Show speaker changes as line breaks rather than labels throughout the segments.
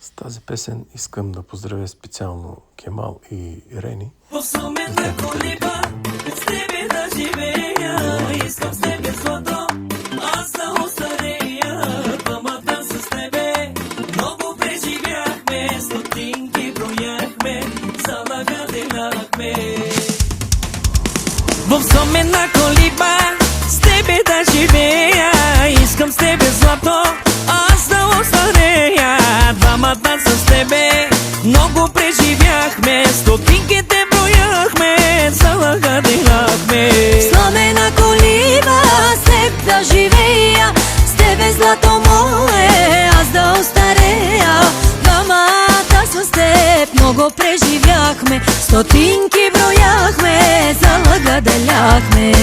С тази песен искам да поздравя специално Кемал и Рени.
В суменна колиба с тебе да живея, искам с тебе злато, аз да остарея. Двамата с тебе много преживяхме, стотинки брояхме, залага делахме. В суменна колиба с тебе да живея, искам с тебе злато, аз да остарея. Двамата с тебе много преживяхме, стотинките брояхме, залага делахме.
Сламена колиба с теб да живея, с тебе злато мое, аз да остарея. Двамата с теб много преживяхме, стотинки брояхме, залага деляхме.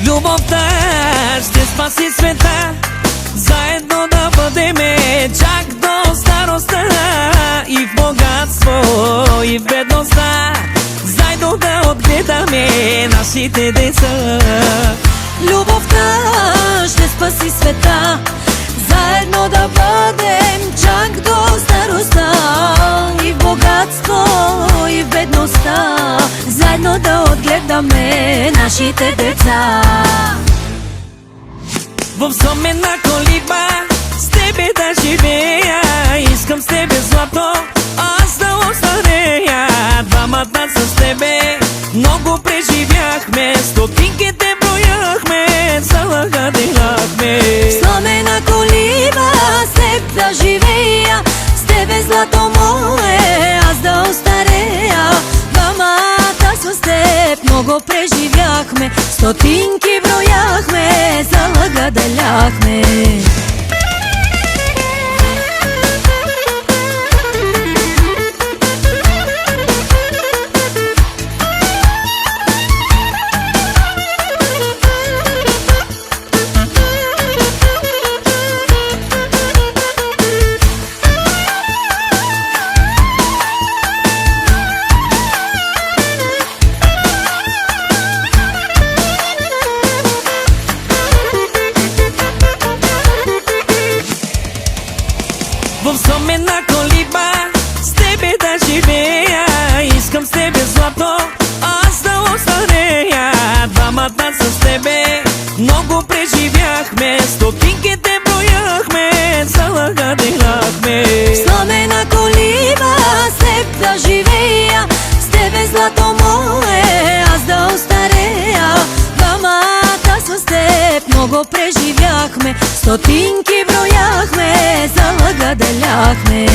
Любовта ще спаси света, заедно да бъдеме чак до старостта. И в богатство, и в бедността, заедно да отгледаме нашите деца.
Любовта ще спаси света, заедно да бъдем чак до старостта. И в богатство, и в бедността, заедно да отгледаме нашите деца.
В суменна колиба с тебе да живея, искам с тебе злато, аз да остарея. Двамата с тебе много преживяхме, стотинките брояхме, залага делахме.
Сламена колиба с теб да живея, с тебе злато мое, аз да остарея. Двамата с теб много преживяхме, стотинки брояхме, залага деляхме.
В суменна колиба с тебе да живея, искам с тебе злато, аз да остарея. Двамата с тебе много преживяхме, стотинките брояхме, залага делахме.
Сламена колиба с теб да живея, с тебе злато мое, аз да остарея. Двамата с теб много преживяхме, стотинки брояхме, залага деляхме.